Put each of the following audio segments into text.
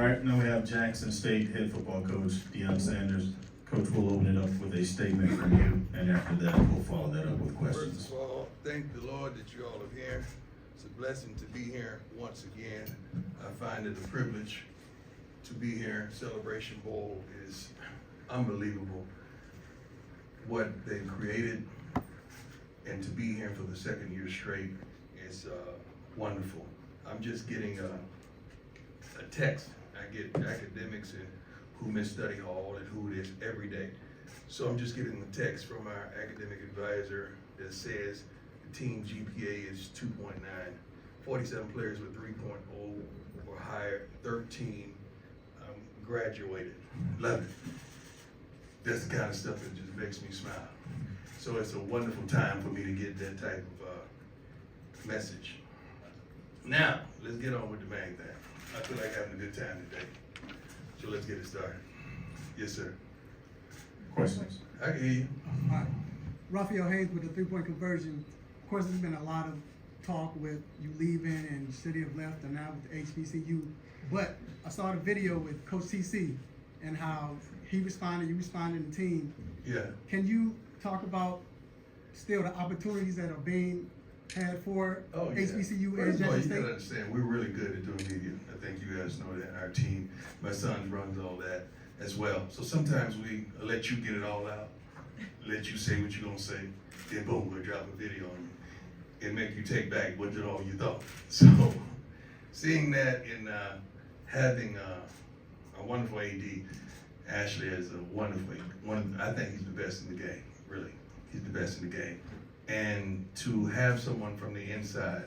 All right, now we have Jackson State head football coach Deion Sanders. Coach, we'll open it up with a statement from you, and after that, we'll follow that up with questions. First of all, thank the Lord that you all are here. It's a blessing to be here once again. I find it a privilege to be here. Celebration Bowl is unbelievable. What they've created, and to be here for the second year straight is wonderful. I'm just getting a text. I get academics and who miss study hall and who it is every day. So I'm just getting a text from our academic advisor that says the team GPA is 2.9, 47 players with 3.0 or higher, 13 graduated. Love it. That's the kind of stuff that just makes me smile. So it's a wonderful time for me to get that type of message. Now, let's get on with the main thing. I feel like having a good time today. So let's get it started. Yes, sir. Questions? I can hear you. Raphael Hayes with the three-point conversion. Of course, there's been a lot of talk with you leaving and City of Left and now with the HBCU. But I saw the video with Coach TC and how he responded, you responded in the team. Yeah. Can you talk about still the opportunities that are being had for HBCU and First of all, Jackson you State? gotta understand, we're really good at doing media. I think you guys know that. Our team, my son runs all that as well. So sometimes we let you get it all out, let you say what you're gonna say, then boom, we'll drop a video on you and make you take back what all you thought. So seeing that and having a wonderful AD, Ashley is a wonderful one. I think he's the best in the game, really. He's the best in the game. And to have someone from the inside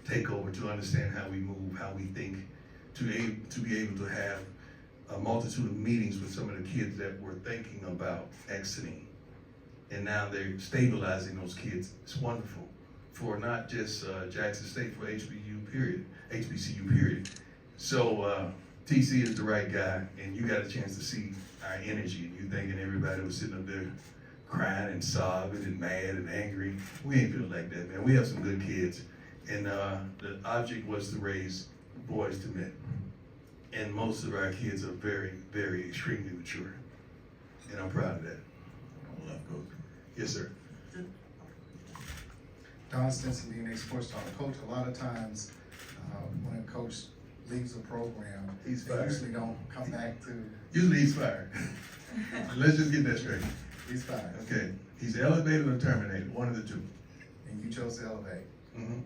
take over, to understand how we move, how we think, to be able to have a multitude of meetings with some of the kids that were thinking about exiting, and now they're stabilizing those kids. It's wonderful for not just Jackson State, for HBCU period. So TC is the right guy, and you got a chance to see our energy, and you thinking everybody was sitting up there crying and sobbing and mad and angry. We ain't feeling like that, man. We have some good kids. And the object was to raise boys to men. And most of our kids are very, very extremely mature. And I'm proud of that. Yes, sir. Don Stinson, DNA Sports Talk. Coach, a lot of times when a coach leaves a program, He's they fired. usually don't come back to. Usually he's fired. Let's just get that straight. He's fired. Okay. He's elevated or terminated, one of the two. And you chose to elevate. Mm-hmm.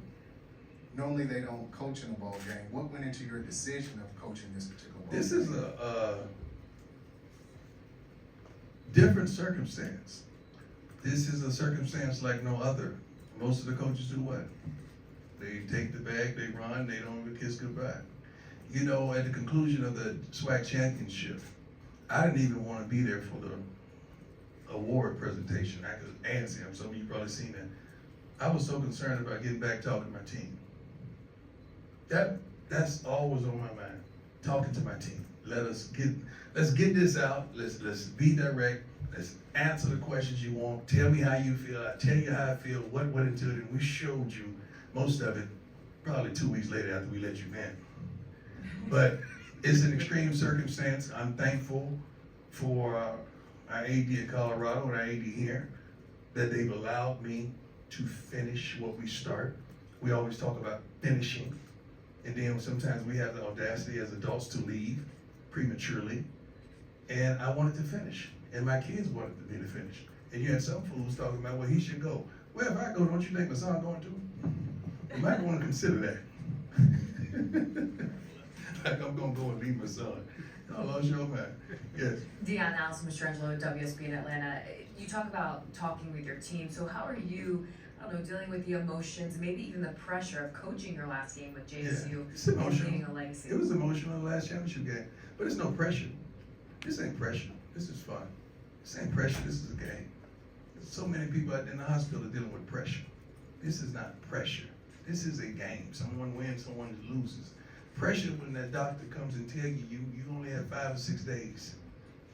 Normally they don't coach in a bowl game. What went into your decision of coaching this particular bowl This game? is a different circumstance. This is a circumstance like no other. Most of the coaches do what? They take the bag, they run, they don't even kiss goodbye. You know, at the conclusion of the SWAC championship, I didn't even want to be there for the award presentation. I could answer him. Some of you probably seen that. I was so concerned about getting back talking to my team. That's always on my mind. Talking to my team. Let's get this out. Let's be direct. Let's answer the questions you want. Tell me how you feel. I tell you how I feel. What went into it, and we showed you most of it probably 2 weeks later after we let you in. But it's an extreme circumstance. I'm thankful for our AD in Colorado and our AD here that they've allowed me to finish what we start. We always talk about finishing, and then sometimes we have the audacity as adults to leave prematurely. And I wanted to finish, and my kids wanted me to finish. And you had some fools talking about, well, he should go. Well, if I go, don't you think my son going to? You might want to consider that. Like I'm gonna go and leave my son. I lost your mind. Yes. Deion, Allison Mastrangelo, WSB in Atlanta. You talk about talking with your team. So how are you, I don't know, dealing with the emotions, maybe even the pressure of coaching your last game with JSU It's and emotional. leaving a legacy? It was emotional in the last championship game, but it's no pressure. This ain't pressure. This is fun. This ain't pressure. This is a game. There's so many people out in the hospital dealing with pressure. This is not pressure. This is a game. Someone wins, someone loses. Pressure when that doctor comes and tell you you only have 5 or 6 days.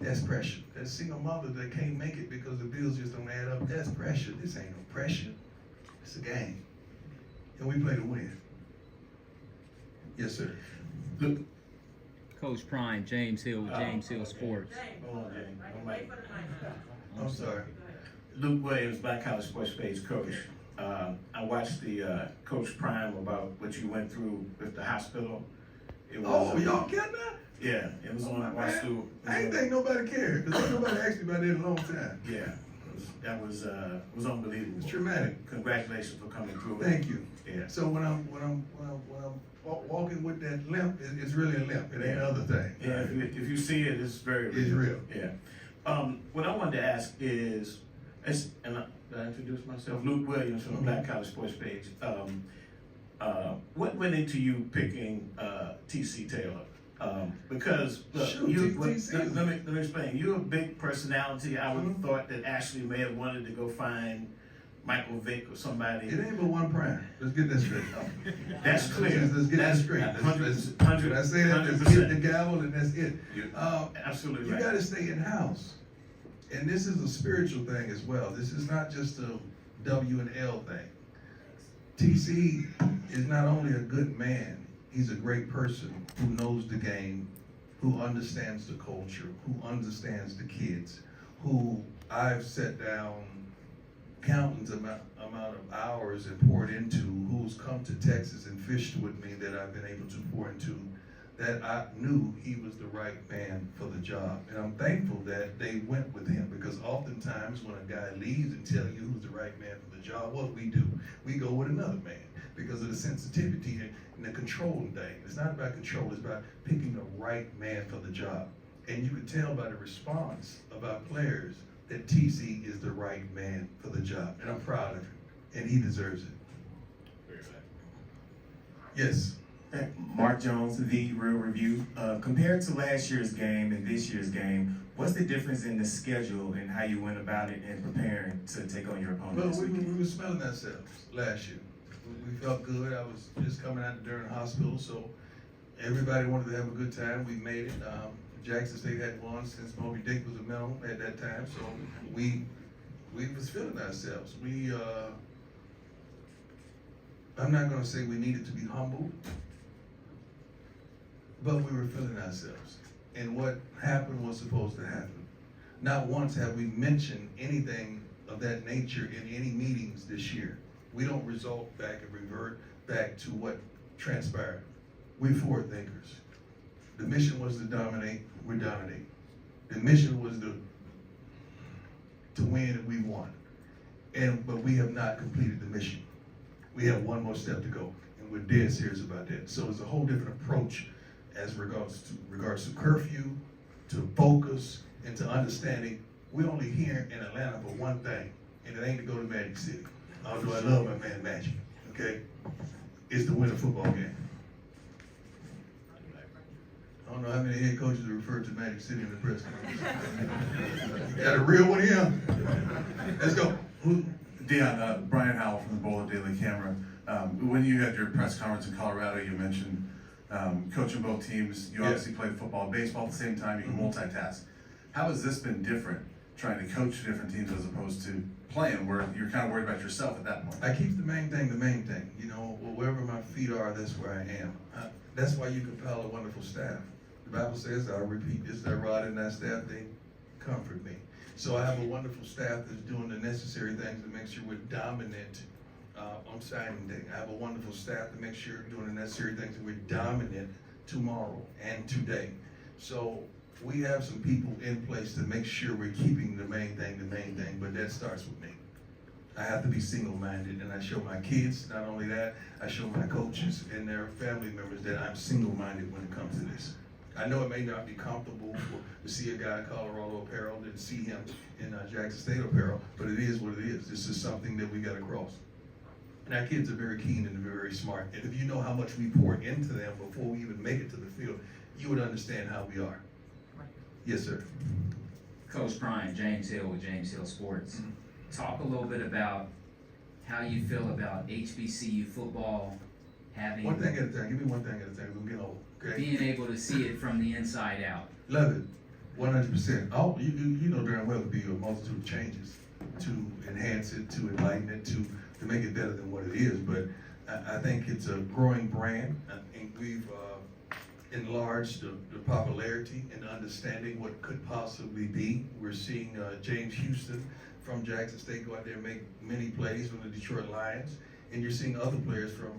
That's pressure. That single mother that can't make it because the bills just don't add up. That's pressure. This ain't no pressure. It's a game. And we play to win. Yes, sir. Look, Coach Prime, James Hill with James Hill Sports. Hold on, Jay. I'm sorry. Luke Williams, Black College Sports Page coach. I watched the Coach Prime about what you went through with the hospital. It was, Y'all getting that? Yeah, it was on. Watched through. I ain't think nobody cared, because nobody asked me about that in a long time. Yeah, that was unbelievable. It's traumatic. Congratulations for coming through. Thank you. Yeah. So when I'm walking with that limp, it's really a limp. It ain't another thing. Yeah, if you see it, it's very real. It's real. Yeah. What I wanted to ask is, did I introduce myself? Luke Williams from the Black College Sports Page. What went into you picking TC Taylor? Because look, let me explain. You're a big personality. I would have thought that Ashley may have wanted to go find Michael Vick or somebody. It ain't but one prime. Let's get that straight. That's clear. Let's get that straight. When I say that, let's hit the gavel and that's it. Absolutely You right. got to stay in house. And this is a spiritual thing as well. This is not just a W and L thing. TC is not only a good man, he's a great person who knows the game, who understands the culture, who understands the kids, who I've sat down countless amount of hours and poured into, who's come to Texas and fished with me that I've been able to pour into, that I knew he was the right man for the job. And I'm thankful that they went with him, because oftentimes when a guy leaves and tell you who's the right man for the job, what do? We go with another man because of the sensitivity and the controlling thing. It's not about control, it's about picking the right man for the job. And you can tell by the response of our players that TC is the right man for the job. And I'm proud of him, and he deserves it. Yes. Mark Jones, The Real Review. Compared to last year's game and this year's game, what's the difference in the schedule and how you went about it and preparing to take on your opponent Well, this we weekend? were smelling ourselves last year. We felt good. I was just coming out during the hospital, so everybody wanted to have a good time. We made it. Jackson State had won since Moby Dick was a medal at that time, so we was feeling ourselves. I'm not going to say we needed to be humbled, but we were feeling ourselves. And what happened was supposed to happen. Not once have we mentioned anything of that nature in any meetings this year. We don't result back and revert back to what transpired. We're forward thinkers. The mission was to dominate, we dominate. The mission was to win, and we won. But we have not completed the mission. We have one more step to go, and we're dead serious about that. So it's a whole different approach as regards to curfew, to focus, and to understanding we're only here in Atlanta for one thing, and it ain't to go to Magic City. Although I love my man Magic, okay? It's to win a football game. I don't know how many head coaches are referred to Magic City in the press conference. Got a real one here? Let's go. Deion, Brian Howell from the Boulder Daily Camera. When you had your press conference in Colorado, you mentioned coaching both teams. You obviously played football and baseball at the same time. You can multitask. How has this been different, trying to coach different teams as opposed to playing, where you're kind of worried about yourself at that point? I keep the main thing the main thing. You know, wherever my feet are, that's where I am. That's why you compel a wonderful staff. The Bible says, I'll repeat this, that rod and that staff, they comfort me. So I have a wonderful staff that's doing the necessary things to make sure we're dominant on signing day. I have a wonderful staff to make sure we're doing the necessary things and we're dominant tomorrow and today. So we have some people in place to make sure we're keeping the main thing, but that starts with me. I have to be single-minded, and I show my kids, not only that, I show my coaches and their family members that I'm single-minded when it comes to this. I know it may not be comfortable to see a guy in Colorado apparel than to see him in Jackson State apparel, but it is what it is. This is something that we got to cross. And our kids are very keen and they're very smart. And if you know how much we pour into them before we even make it to the field, you would understand how we are. Yes, sir. Coach Prime, James Hill with James Hill Sports. Talk a little bit about how you feel about HBCU football having One thing at a time. Give me one thing at a time. We're getting old. Okay. being able to see it from the inside out. Love it. 100%. Oh, you know darn well it'll be a multitude of changes to enhance it, to enlighten it, to make it better than what it is. But I think it's a growing brand. I think we've enlarged the popularity and understanding what could possibly be. We're seeing James Houston from Jackson State go out there and make many plays from the Detroit Lions, and you're seeing other players from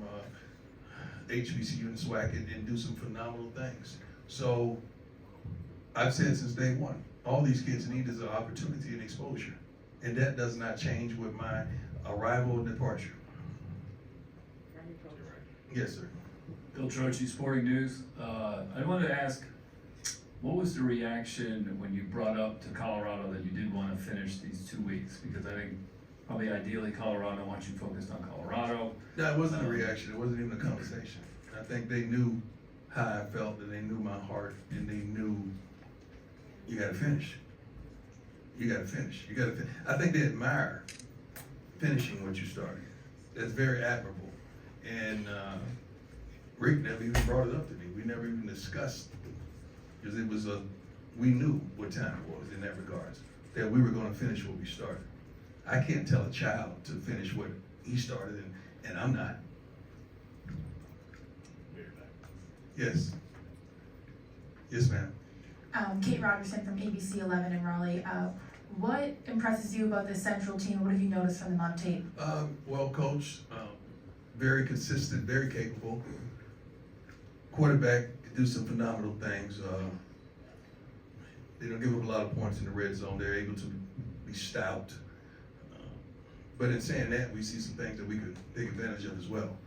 HBCU and SWAC and do some phenomenal things. So I've said since day one, all these kids need is an opportunity and exposure, and that does not change with my arrival and departure. Yes, sir. Bill Troche, Sporting News. I wanted to ask, what was the reaction when you brought up to Colorado that you did want to finish these 2 weeks? Because I think probably ideally Colorado wants you focused on Colorado. No, it wasn't a reaction. It wasn't even a conversation. I think they knew how I felt, and they knew my heart, and they knew you got to finish. You got to finish. You got to. I think they admire finishing what you started. That's very admirable. And Rick never even brought it up to me. We never even discussed it, because it was we knew what time it was in that regards, that we were going to finish what we started. I can't tell a child to finish what he started, and I'm not. Yes. Yes, ma'am. Kate Rogerson from ABC 11 in Raleigh. What impresses you about this Central team? What have you noticed from them on tape? Well coached, very consistent, very capable. Quarterback can do some phenomenal things. They don't give up a lot of points in the red zone. They're able to be stout. But in saying that, we see some things that we could take advantage of as well.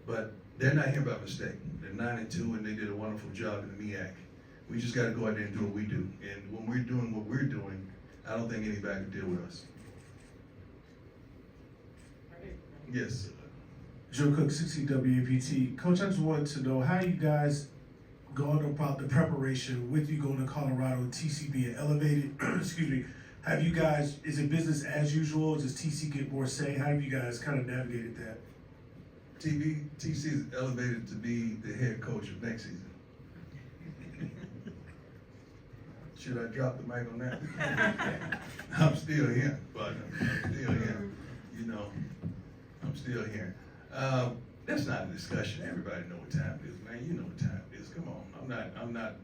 But they're not here by mistake. They're 9-2, and they did a wonderful job in the MEAC. We just got to go out there and do what we do. And when we're doing what we're doing, I don't think anybody can deal with us. Yes. Joe Cook, 60 WAPT. Coach, I just wanted to know how you guys going about the preparation with you going to Colorado, TC being elevated. Excuse me. Have you guys, is it business as usual? Does TC get more say? How have you guys kind of navigated that? TC is elevated to be the head coach of next season. Should I drop the mic on that? I'm still here, but I'm still here. You know, I'm still here. That's not a discussion. Everybody know what time it is, man. You know what time it is. Come on. I'm not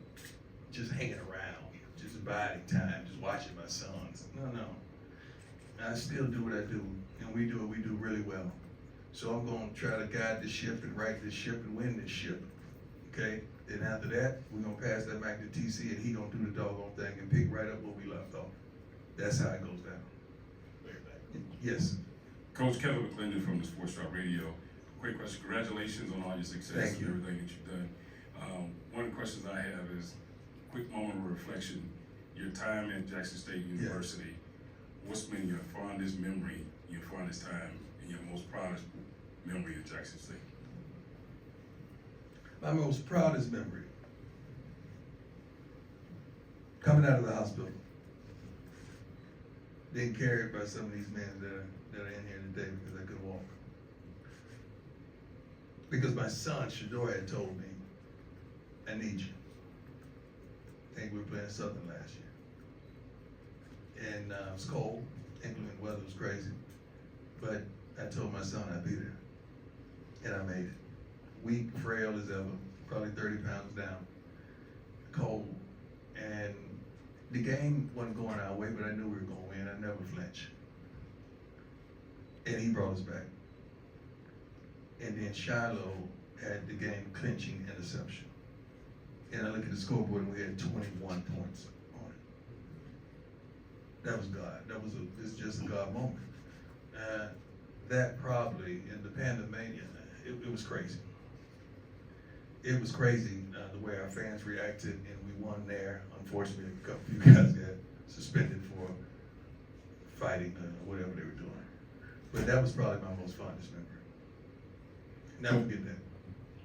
just hanging around, just biding time, just watching my sons. No. I still do what I do, and we do what we do really well. So I'm gonna try to guide the ship and right this ship and win this ship. Okay? Then after that, we're gonna pass that back to TC, and he gonna do the doggone thing and pick right up where we left off. That's how it goes down. Yes. Coach Kevin McClendon from the Sports Talk Radio. Quick question. Congratulations on all your success Thank you. and everything that you've done. One of the questions I have is quick moment of reflection. Your time at Jackson State University. What's been your fondest memory, your fondest time, and your most proudest memory at Jackson State? My most proudest memory, coming out of the hospital, being carried by some of these men that are in here today because I couldn't walk. Because my son, Shador, had told me, I need you. I think we were playing Southern last year. And it was cold, inclement weather was crazy. But I told my son I'd be there. And I made it. Weak, frail as ever, probably 30 pounds down, cold. And the game wasn't going our way, but I knew we were going to win. I never flinched. And he brought us back. And then Shiloh had the game clinching interception. And I look at the scoreboard and we had 21 points on it. That was God. It's just a God moment. That probably, in the pandemania, it was crazy. It was crazy the way our fans reacted, and we won there. Unfortunately, a couple of you guys got suspended for fighting whatever they were doing. But that was probably my most fondest memory. Never forget that.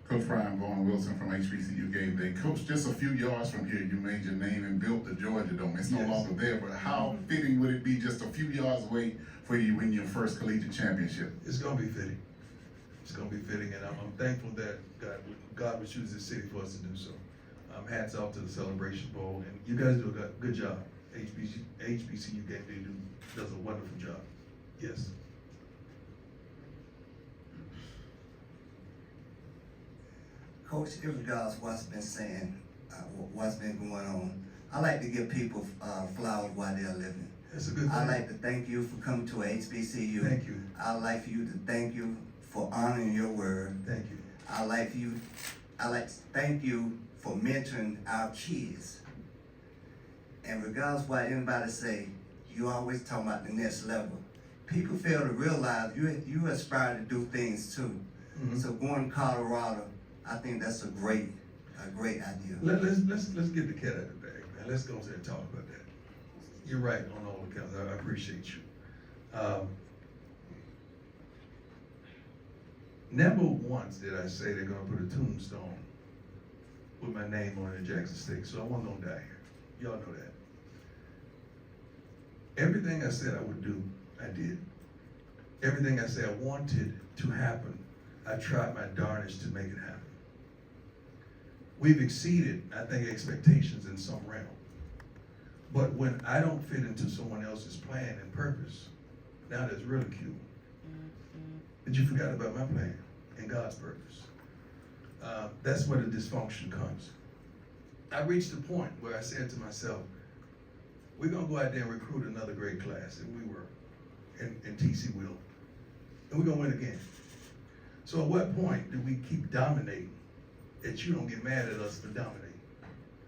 Coach Brian Vaughn Wilson from HBCU Game Day. Coach, just a few yards from here, you made your name and built the Georgia Dome. It's no longer there, but how fitting would it be just a few yards away for you win your first collegiate championship? It's going to be fitting. It's going to be fitting, and I'm thankful that God would choose this city for us to do so. Hats off to the Celebration Bowl, and you guys do a good job. HBCU Game Day does a wonderful job. Yes. Coach, irregardless of what's been saying, what's been going on, I like to give people flowers while they're living. That's a good thing. I like to thank you for coming to a HBCU. Thank you. I like for you to thank you for honoring your word. Thank you. I like to thank you for mentoring our kids. And regardless of what anybody say, you always talk about the next level. People fail to realize you aspire to do things too. Mm-hmm. So going to Colorado, I think that's a great idea. Let's get the cat out of the bag, man. Let's go ahead and talk about that. You're right on all accounts. I appreciate you. Never once did I say they're gonna put a tombstone with my name on it at Jackson State, so I wasn't gonna die here. Y'all know that. Everything I said I would do, I did. Everything I said I wanted to happen, I tried my darnest to make it happen. We've exceeded, I think, expectations in some realm. But when I don't fit into someone else's plan and purpose, now there's ridicule. But you forgot about my plan and God's purpose. That's where the dysfunction comes. I reached a point where I said to myself, we're gonna go out there and recruit another great class, and we were, and TC will, and we're gonna win again. So at what point do we keep dominating that you don't get mad at us for dominating?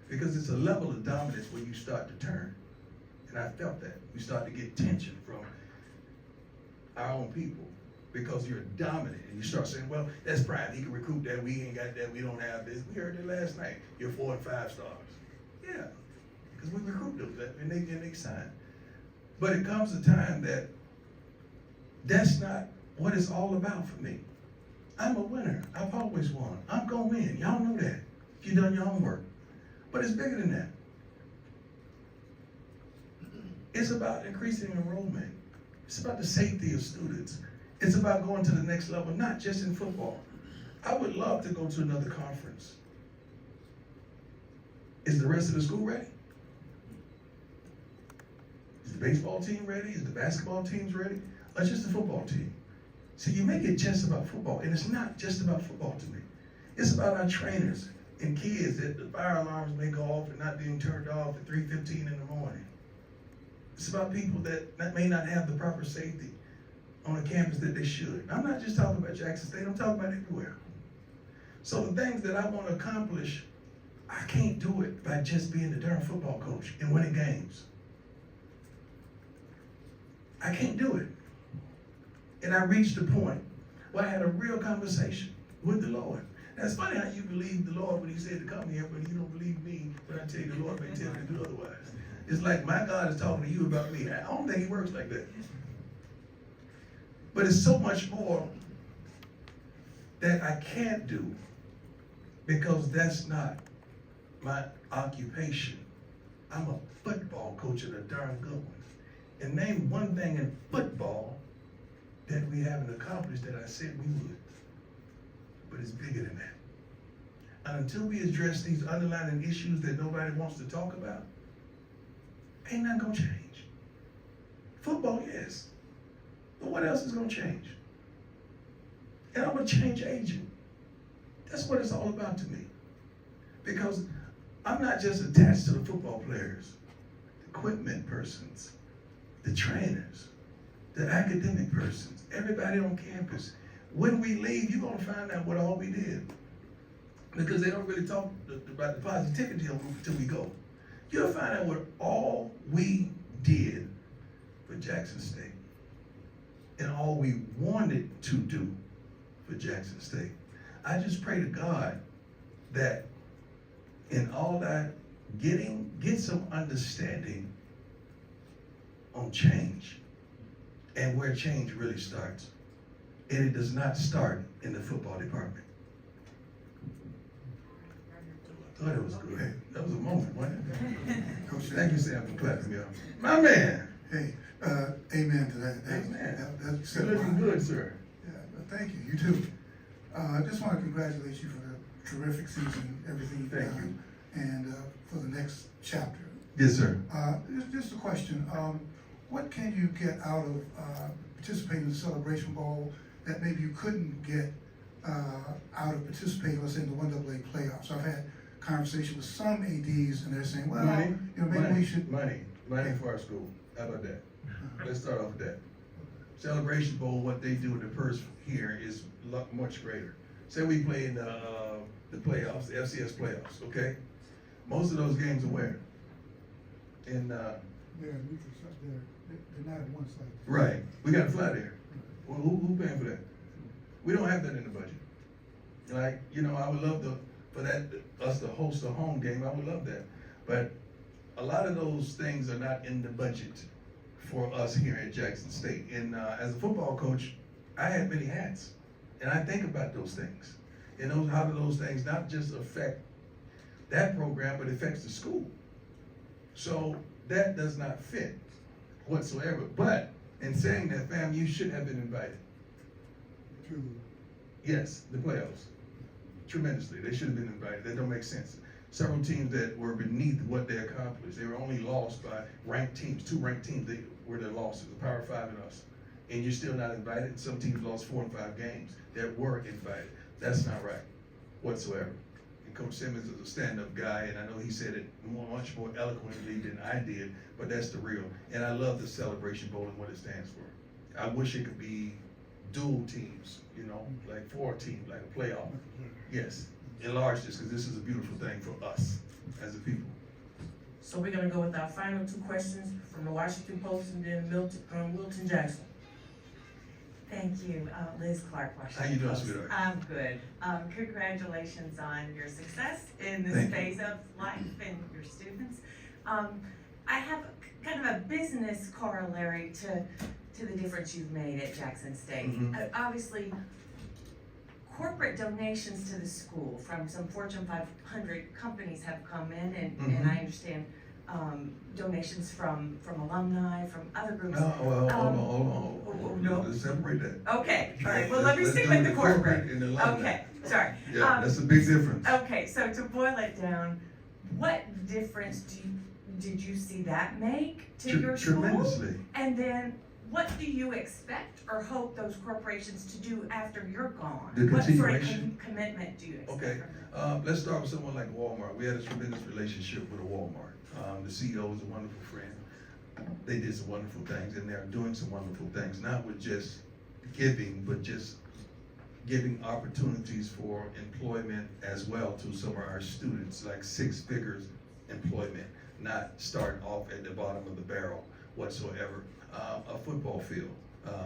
Because it's a level of dominance where you start to turn. And I felt that. We start to get tension from our own people because you're dominant. And you start saying, well, that's Brian. He can recruit that. We ain't got that. We don't have this. We heard it last night. You're 4 and 5 stars. Yeah, because we recruit them and they sign. But it comes a time that that's not what it's all about for me. I'm a winner. I've always won. I'm going to win. Y'all know that. You've done your homework. But it's bigger than that. It's about increasing enrollment. It's about the safety of students. It's about going to the next level, not just in football. I would love to go to another conference. Is the rest of the school ready? Is the baseball team ready? Is the basketball teams ready? Or just the football team? So you make it just about football, and it's not just about football to me. It's about our trainers and kids that the fire alarms may go off and not being turned off at 3:15 in the morning. It's about people that may not have the proper safety on a campus that they should. I'm not just talking about Jackson State, I'm talking about everywhere. So the things that I want to accomplish, I can't do it by just being the darn football coach and winning games. I can't do it. And I reached a point where I had a real conversation with the Lord. That's funny how you believe the Lord when he said to come here, but you don't believe me when I tell you the Lord may tell you to do otherwise. It's like my God is talking to you about me. I don't think he works like that. But it's so much more that I can't do because that's not my occupation. I'm a football coach and a darn good one. And name one thing in football that we haven't accomplished that I said we would. But it's bigger than that. And until we address these underlying issues that nobody wants to talk about, ain't nothing gonna change. Football, yes. But what else is gonna change? And I'm a change agent. That's what it's all about to me. Because I'm not just attached to the football players, the equipment persons, the trainers, the academic persons, everybody on campus. When we leave, you're gonna find out what all we did. Because they don't really talk about the positivity of it until we go. You'll find out what all we did for Jackson State and all we wanted to do for Jackson State. I just pray to God that in all that get some understanding on change and where change really starts. And it does not start in the football department. I thought it was good. That was a moment, wasn't it? Coach, Thank you, Sam, for clapping me up. My man. Hey, amen to that. Amen. That's You're looking good, sir. Yeah, thank you. You too. I just want to congratulate you for the terrific season, everything you've Thank done, and for the next chapter. Yes, sir. Just a question. What can you get out of participating in the Celebration Bowl that maybe you couldn't get out of participating, let's say, in the 1AA playoffs. I've had conversation with some ADs, and they're saying, well, maybe we should. Money for our school. How about that? Let's start off with that. Celebration Bowl, what they do in the purse here is much greater. Say we play in the playoffs, the FCS playoffs, okay? Most of those games are where? In They're not at one site. right. We got to fly there. Well, who paying for that? We don't have that in the budget. Like, I would love for us to host a home game. I would love that. But a lot of those things are not in the budget for us here at Jackson State. And as a football coach, I had many hats. And I think about those things. And how do those things not just affect that program, but affects the school. So that does not fit whatsoever. But in saying that, fam, you should have been invited. True. Yes, the playoffs. Tremendously. They should have been invited. That don't make sense. Several teams that were beneath what they accomplished. They were only lost by ranked teams. 2 ranked teams were their losses, the Power 5 and us. And you're still not invited. Some teams lost 4 and 5 games that were invited. That's not right whatsoever. And Coach Simmons is a stand-up guy, and I know he said it much more eloquently than I did, but that's the real. And I love the Celebration Bowl and what it stands for. I wish it could be dual teams, like 4 teams, like a playoff. Yes, enlarge this, because this is a beautiful thing for us as a people. So we're gonna go with our final 2 questions from the Washington Post and then Wilton Jackson. Thank you, Liz Clark, Washington How you doing, Post. sweetheart? I'm good. Congratulations on your success in this Thank phase of life and your students. I have kind of a business corollary to the difference you've made at Jackson State. Obviously, corporate donations to the school from some Fortune 500 companies have come in, and I understand donations from alumni, from other groups. No, well, hold on. No. Let's separate that. Okay, all right, well, let me stick with the corporate. And the alumni. Okay, sorry. Yeah, that's a big difference. Okay, so to boil it down, what difference did you see that make to your school? Tremendously. And then what do you expect or hope those corporations to do after you're gone? The What sort of continuation. commitment do you expect Okay, from them? let's start with someone like Walmart. We had a tremendous relationship with a Walmart. The CEO is a wonderful friend. They did some wonderful things, and they're doing some wonderful things, not with just giving, but just giving opportunities for employment as well to some of our students, like 6 figures employment, not starting off at the bottom of the barrel whatsoever. A football field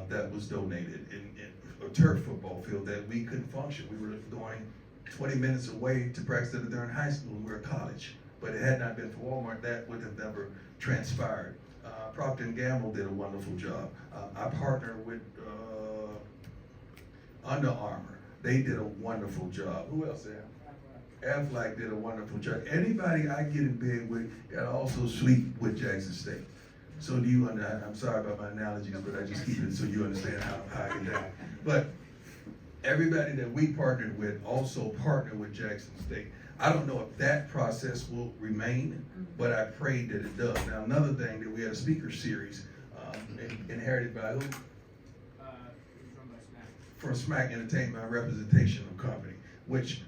that was donated, in a turf football field that we couldn't function. We were going 20 minutes away to practice it during high school. We were at college. But it had not been for Walmart, that would have never transpired. Procter & Gamble did a wonderful job. I partnered with Under Armour. They did a wonderful job. Who else there? Aflac did a wonderful job. Anybody I get in bed with gotta also sleep with Jackson State. So do you understand? I'm sorry about my analogies, but I just keep it so you understand how I get down. But everybody that we partnered with also partnered with Jackson State. I don't know if that process will remain, but I pray that it does. Now, another thing that we had a speaker series inherited by who? From SMAC Entertainment Representational Company, which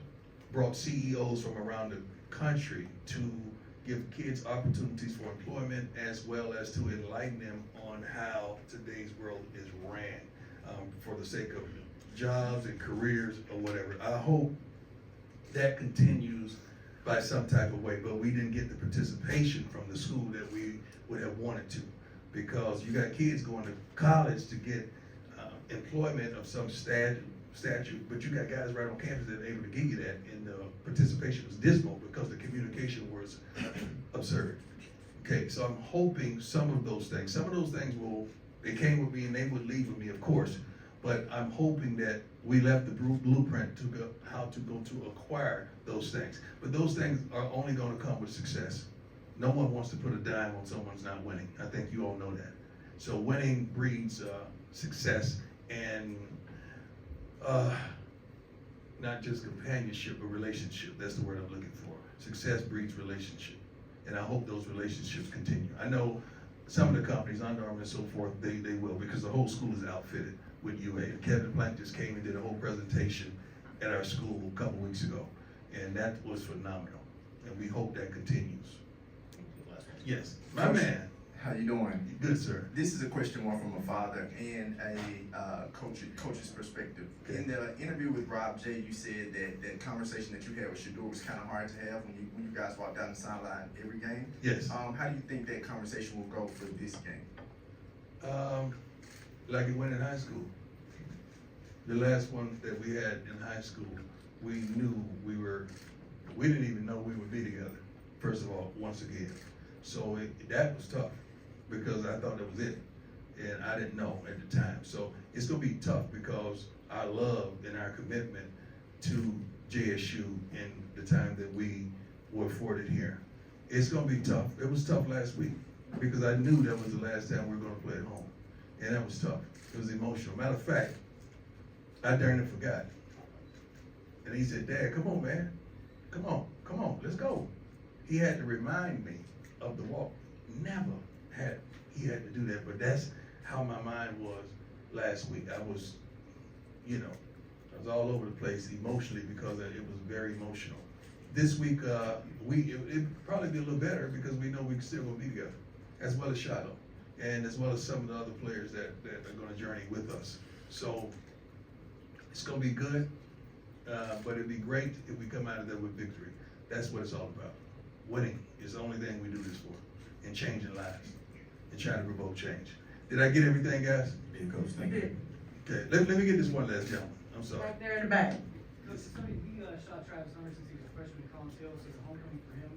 brought CEOs from around the country to give kids opportunities for employment as well as to enlighten them on how today's world is ran for the sake of jobs and careers or whatever. I hope that continues by some type of way, but we didn't get the participation from the school that we would have wanted to, because you got kids going to college to get employment of some stature, but you got guys right on campus that are able to give you that, and the participation was dismal because the communication was absurd. Okay, so I'm hoping some of those things they came with me and they would leave with me, of course, but I'm hoping that we left the blueprint to how to go to acquire those things. But those things are only going to come with success. No one wants to put a dime on someone's not winning. I think you all know that. So winning breeds success and not just companionship, but relationship. That's the word I'm looking for. Success breeds relationship. And I hope those relationships continue. I know some of the companies, Under Armour and so forth, they will, because the whole school is outfitted with UA. And Kevin Plank just came and did a whole presentation, at our school a couple weeks ago, and that was phenomenal, and we hope that continues. Yes, my man. How you doing? Good, sir. This is a question more from a father and a coach's perspective. Okay. In the interview with Rob J, you said that that conversation that you had with Shador was kind of hard to have when you guys walked down the sideline every game. Yes. How do you think that conversation will go for this game? Like it went in high school. The last one that we had in high school, we knew we didn't even know we would be together, first of all, once again. So that was tough because I thought that was it. And I didn't know at the time. So it's gonna be tough because our love and our commitment to JSU and the time that we were afforded here. It's gonna be tough. It was tough last week because I knew that was the last time we were gonna play at home. And that was tough. It was emotional. Matter of fact, I darn near forgot. And he said, Dad, come on, man. Come on, let's go. He had to remind me of the walk. Never had he had to do that, but that's how my mind was last week. I was all over the place emotionally because it was very emotional. This week, it'd probably be a little better because we know we still gonna be together, as well as Shiloh, and as well as some of the other players that are gonna journey with us. So it's gonna be good, but it'd be great if we come out of there with victory. That's what it's all about. Winning is the only thing we do this for, and changing lives, and trying to provoke change. Did I get everything, guys? Yeah, Coach, thank you. Okay, let me get this one last gentleman. I'm sorry. Right there in the back. We shot Travis Sanders since he was a freshman at Collins Hill, so it's a homecoming for him.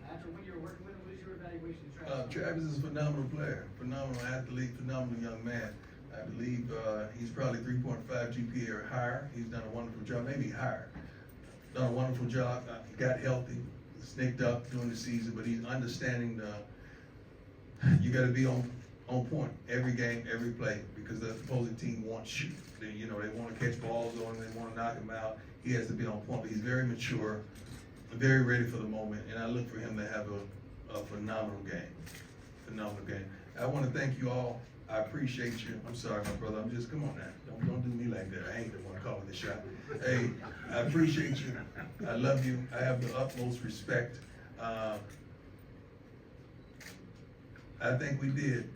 After when you were working with him, what is your evaluation of Travis? Travis is a phenomenal player, phenomenal athlete, phenomenal young man. I believe he's probably 3.5 GPA or higher. He's done a wonderful job, maybe higher. Done a wonderful job. He got healthy, snicked up during the season, but he's understanding you got to be on point every game, every play, because the opposing team wants you. They want to catch balls on him, they want to knock him out. He has to be on point, but he's very mature, very ready for the moment, and I look for him to have a phenomenal game. Phenomenal game. I want to thank you all. I appreciate you. I'm sorry, my brother. Come on now. Don't do me like that. I ain't the one calling the shot. Hey, I appreciate you. I love you. I have the utmost respect. I think we did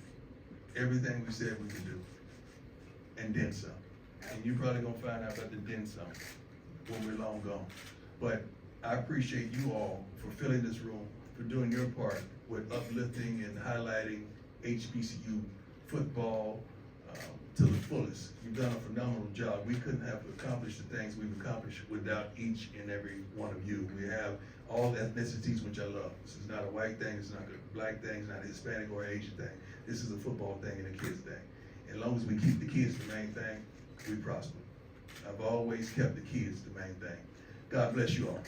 everything we said we could do, and then some. And you're probably gonna find out about the then some when we're long gone. But I appreciate you all for filling this room, for doing your part with uplifting and highlighting HBCU football to the fullest. You've done a phenomenal job. We couldn't have accomplished the things we've accomplished without each and every one of you. We have all ethnicities, which I love. This is not a white thing, it's not a black thing, it's not a Hispanic or Asian thing. This is a football thing and a kids thing. As long as we keep the kids the main thing, we prosper. I've always kept the kids the main thing. God bless you all.